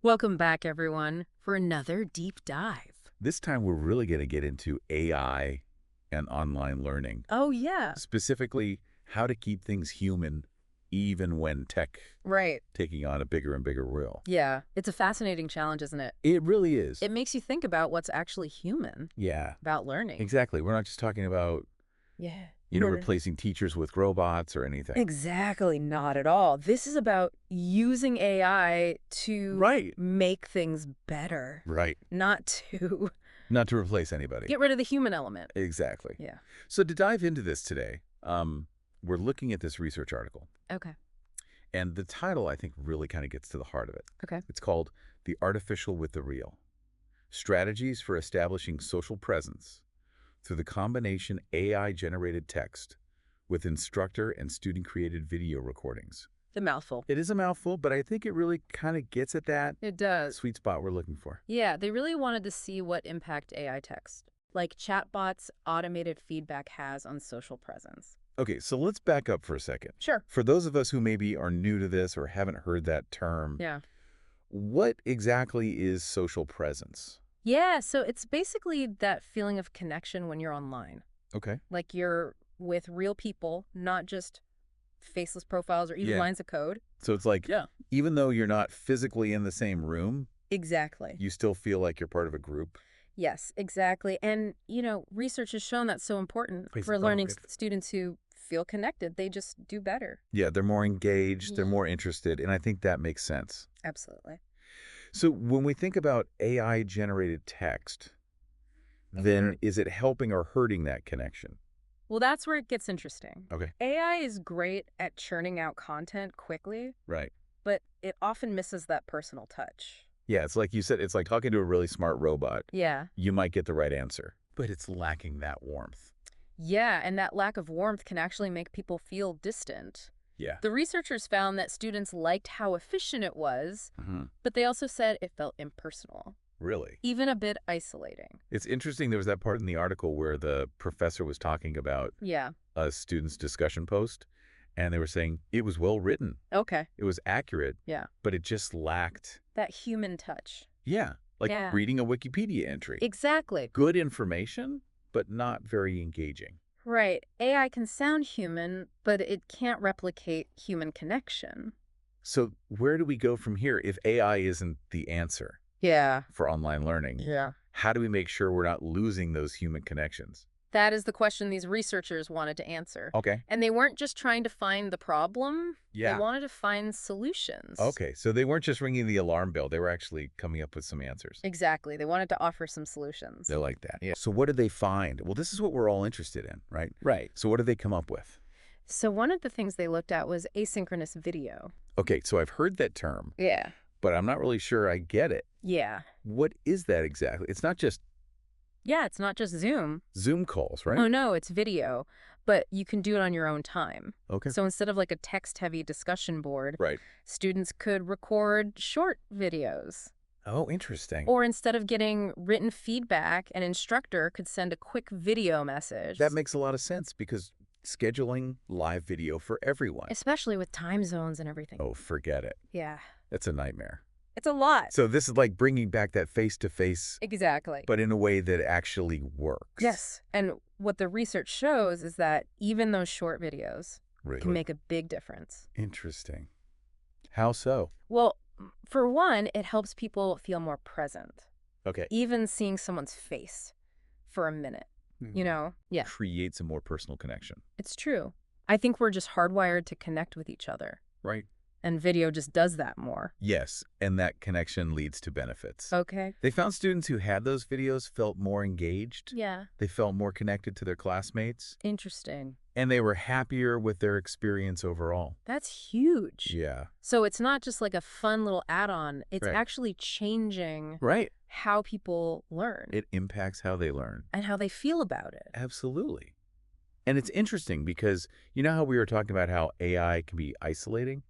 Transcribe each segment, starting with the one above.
Welcome back, everyone, for another deep dive. This time, we're really going to get into AI and online learning. Oh, yeah. Specifically, how to keep things human even when tech Right. taking on a bigger and bigger role. Yeah. It's a fascinating challenge, isn't it? It really is. It makes you think about what's actually human Yeah, about learning. exactly. We're not just talking about, Yeah. replacing teachers with robots or anything. Exactly. Not at all. This is about using AI to Right. make things better, Right. not to Not to replace anybody. get rid of the human element. Exactly. Yeah. So to dive into this today, we're looking at this research article. Okay. And the title, I think, really kind of gets to the heart of it. Okay. It's called The Artificial with the Real: Strategies for Establishing Social Presence Through the Combination AI-Generated Text with Instructor and Student-Created Video Recordings. The mouthful. It is a mouthful, but I think it really kind of gets at that It does. sweet spot we're looking for. Yeah, they really wanted to see what impact AI text, like chatbots, automated feedback has on social presence. Okay, so let's back up for a second. Sure. For those of us who maybe are new to this or haven't heard that term, Yeah. what exactly is social presence? Yeah, so it's basically that feeling of connection when you're online. Okay. Like you're with real people, not just faceless profiles or even Yeah. lines of code. So it's like, even though you're not physically in the same room, Exactly. you still feel like you're part of a group. Yes, exactly. And, research has shown that's so important for learning students who feel connected. They just do better. Yeah, they're more engaged, they're Yeah. more interested, and I think that makes sense. Absolutely. So when we think about AI-generated text, then is it helping or hurting that connection? Well, that's where it gets interesting. Okay. AI is great at churning out content quickly, Right. but it often misses that personal touch. Yeah, it's like you said, it's like talking to a really smart robot. Yeah. You might get the right answer, but it's lacking that warmth. Yeah, and that lack of warmth can actually make people feel distant. Yeah. The researchers found that students liked how efficient it was, but they also said it felt impersonal, Really? even a bit isolating. It's interesting, there was that part in the article where the professor was talking about Yeah. a student's discussion post, and they were saying it was well written. Okay. It was accurate, Yeah. but it just lacked, That human touch. like Yeah. reading a Wikipedia entry. Exactly. Good information, but not very engaging. Right. AI can sound human, but it can't replicate human connection. So where do we go from here if AI isn't the answer Yeah. for online learning? Yeah. How do we make sure we're not losing those human connections? That is the question these researchers wanted to answer. Okay. And they weren't just trying to find the problem. Yeah. They wanted to find solutions. Okay, so they weren't just ringing the alarm bell. They were actually coming up with some answers. Exactly. They wanted to offer some solutions. They're like that. Yeah. So what did they find? Well, this is what we're all interested in, right? Right. So what did they come up with? So one of the things they looked at was asynchronous video. Okay, so I've heard that term, Yeah. but I'm not really sure I get it. Yeah. What is that exactly? It's not just Yeah, it's not just Zoom. Zoom calls, right? Oh, no, it's video. But you can do it on your own time. Okay. So instead of like a text-heavy discussion board, Right. students could record short videos. Oh, interesting. Or instead of getting written feedback, an instructor could send a quick video message. That makes a lot of sense because scheduling live video for everyone. Especially with time zones and everything. Oh, forget it. Yeah. That's a nightmare. It's a lot. So this is like bringing back that face-to-face, Exactly. but in a way that actually works. Yes. And what the research shows is that even those short videos Really? can make a big difference. Interesting. How so? Well, for one, it helps people feel more present. Okay. Even seeing someone's face for a minute, Yeah, Creates a more personal connection. it's true. I think we're just hardwired to connect with each other. Right. And video just does that more. Yes, and that connection leads to benefits. Okay. They found students who had those videos felt more engaged. Yeah. They felt more connected to their classmates, Interesting. and they were happier with their experience overall. That's huge. Yeah. So it's not just like a fun little add-on. It's Right. actually changing Right. how people learn It impacts how they learn. and how they feel about it. Absolutely. And it's interesting because you know how we were talking about how AI can be isolating?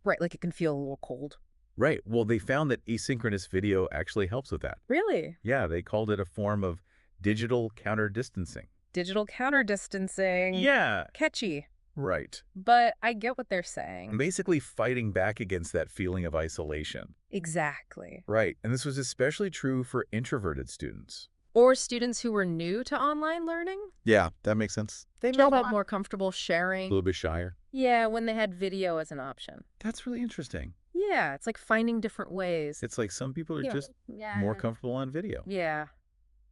Right, like it can feel a little cold. Right. Well, they found that asynchronous video actually helps with that. Really? Yeah, they called it a form of digital counter-distancing. Digital counter-distancing. Yeah. Catchy. Right. But I get what they're saying. Basically fighting back against that feeling of isolation. Exactly. Right. And this was especially true for introverted students. Or students who were new to online learning. Yeah, that makes sense. They felt more comfortable A sharing. little bit shyer. Yeah, when they had video as an option. That's really interesting. Yeah, it's like finding different ways. It's like some people are just more comfortable on video. Yeah.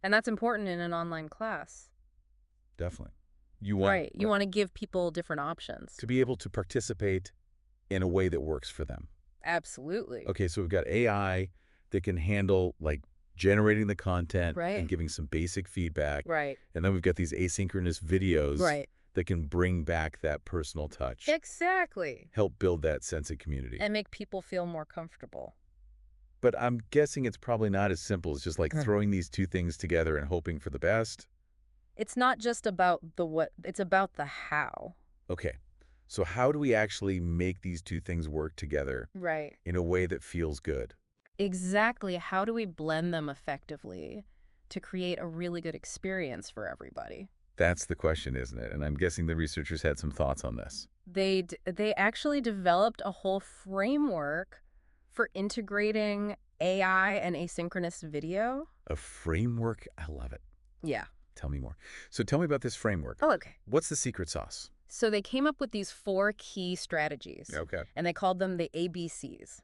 And that's important in an online class. Definitely. You want to give people different options. to be able to participate in a way that works for them. Absolutely. Okay, so we've got AI that can handle like generating the content and giving some basic feedback. Right. And then we've got these asynchronous videos Right. that can bring back that personal touch. Exactly. Help build that sense of community. And make people feel more comfortable. But I'm guessing it's probably not as simple as just like throwing these two things together and hoping for the best. It's not just about the what, it's about the how. Okay, so how do we actually make these two things work together Right. in a way that feels good? Exactly. How do we blend them effectively to create a really good experience for everybody? That's the question, isn't it? And I'm guessing the researchers had some thoughts on this. They actually developed a whole framework for integrating AI and asynchronous video. A framework? I love it. Yeah. Tell me more. So tell me about this framework. Oh, okay. What's the secret sauce? So they came up with these 4 key strategies. Okay. And they called them the ABCs.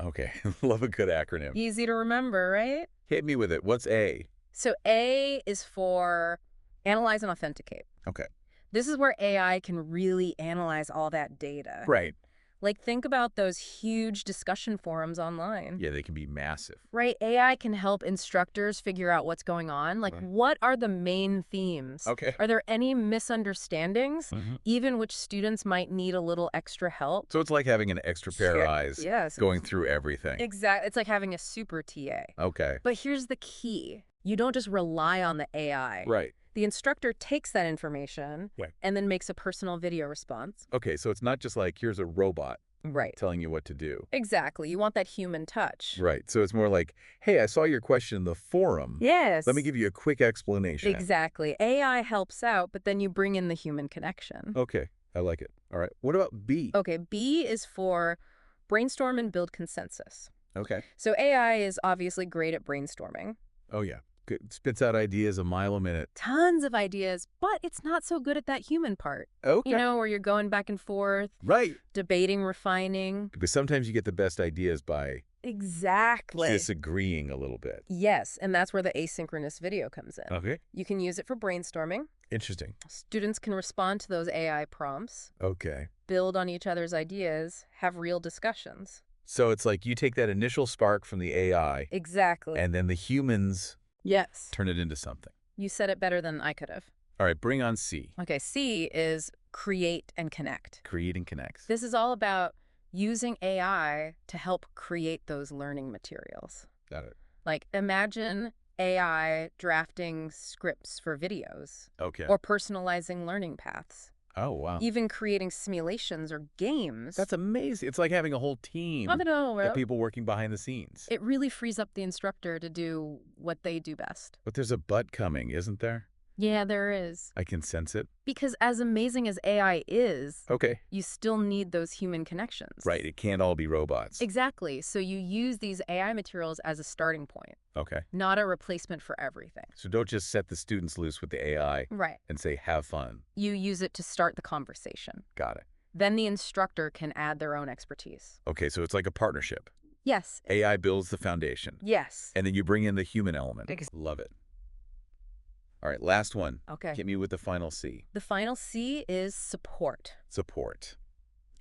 Okay. Love a good acronym. Easy to remember, right? Hit me with it. What's A? So A is for analyze and authenticate. Okay. This is where AI can really analyze all that data. Right. Like, think about those huge discussion forums online. Yeah, they can be massive. Right? AI can help instructors figure out what's going on. Like, what are the main themes? Okay. Are there any misunderstandings, even which students might need a little extra help? So it's like having an extra pair of eyes Yes. going through everything. Exactly. It's like having a super TA. Okay. But here's the key. You don't just rely on the AI. Right. The instructor takes that information Right. and then makes a personal video response. Okay, so it's not just like, here's a robot Right. telling you what to do. Exactly. You want that human touch. Right. So it's more like, hey, I saw your question in the forum. Yes. Let me give you a quick explanation. Exactly. AI helps out, but then you bring in the human connection. Okay. I like it. All right. What about B? Okay. B is for brainstorm and build consensus. Okay. So AI is obviously great at brainstorming. Oh, yeah. Good. Spits out ideas a mile a minute. Tons of ideas, but it's not so good at that human part. Okay. You know, where you're going back and forth. Right. Debating, refining. Because sometimes you get the best ideas by Exactly. disagreeing a little bit. Yes, and that's where the asynchronous video comes in. Okay. You can use it for brainstorming. Interesting. Students can respond to those AI prompts, Okay. build on each other's ideas, have real discussions. So it's like you take that initial spark from the AI Exactly. and then the humans Yes. turn it into something. You said it better than I could have. All right, bring on C. Okay, C is create and connect. Create and connect. This is all about using AI to help create those learning materials. Got it. Like, imagine AI drafting scripts for videos. Okay. Or personalizing learning paths. Oh, wow. Even creating simulations or games. That's amazing. It's like having a whole team I don't know, of people working behind the scenes. It really frees up the instructor to do what they do best. But there's a but coming, isn't there? Yeah, there is. I can sense it. Because as amazing as AI is, Okay. you still need those human connections. Right. It can't all be robots. Exactly. So you use these AI materials as a starting point, Okay. not a replacement for everything. So don't just set the students loose with the AI Right. and say, have fun. You use it to start the conversation. Got it. Then the instructor can add their own expertise. Okay, so it's like a partnership. Yes. AI builds the foundation. Yes. And then you bring in the human element. Ex- Love it. All right, last one. Okay. Hit me with the final C. The final C is support. Support.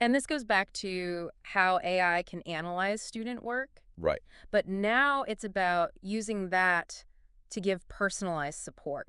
And this goes back to how AI can analyze student work. Right. But now it's about using that to give personalized support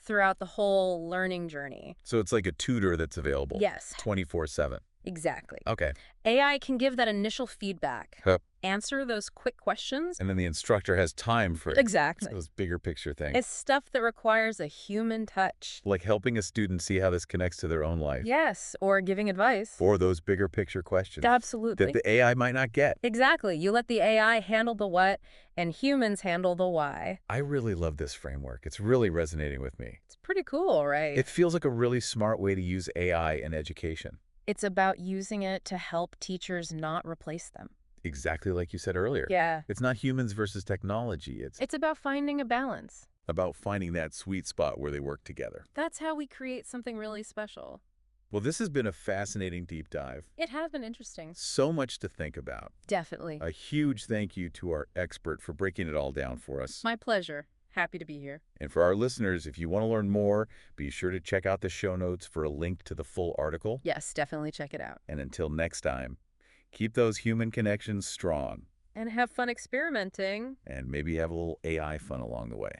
throughout the whole learning journey. So it's like a tutor that's available. Yes. 24/7. Exactly. Okay. AI can give that initial feedback, Huh. answer those quick questions. And then the instructor has time for Exactly. those bigger picture things. It's stuff that requires a human touch. Like helping a student see how this connects to their own life. Yes, or giving advice. Or those bigger picture questions that Absolutely. the AI might not get. Exactly. You let the AI handle the what, and humans handle the why. I really love this framework. It's really resonating with me. It's pretty cool, right? It feels like a really smart way to use AI in education. It's about using it to help teachers not replace them. Exactly like you said earlier. Yeah. It's not humans versus technology. It's about finding a balance. about finding that sweet spot where they work together. That's how we create something really special. Well, this has been a fascinating deep dive. It has been interesting. So much to think about. Definitely. A huge thank you to our expert for breaking it all down for us. My pleasure. Happy to be here. And for our listeners, if you want to learn more, be sure to check out the show notes for a link to the full article. Yes, definitely check it out. And until next time, keep those human connections strong. And have fun experimenting. And maybe have a little AI fun along the way.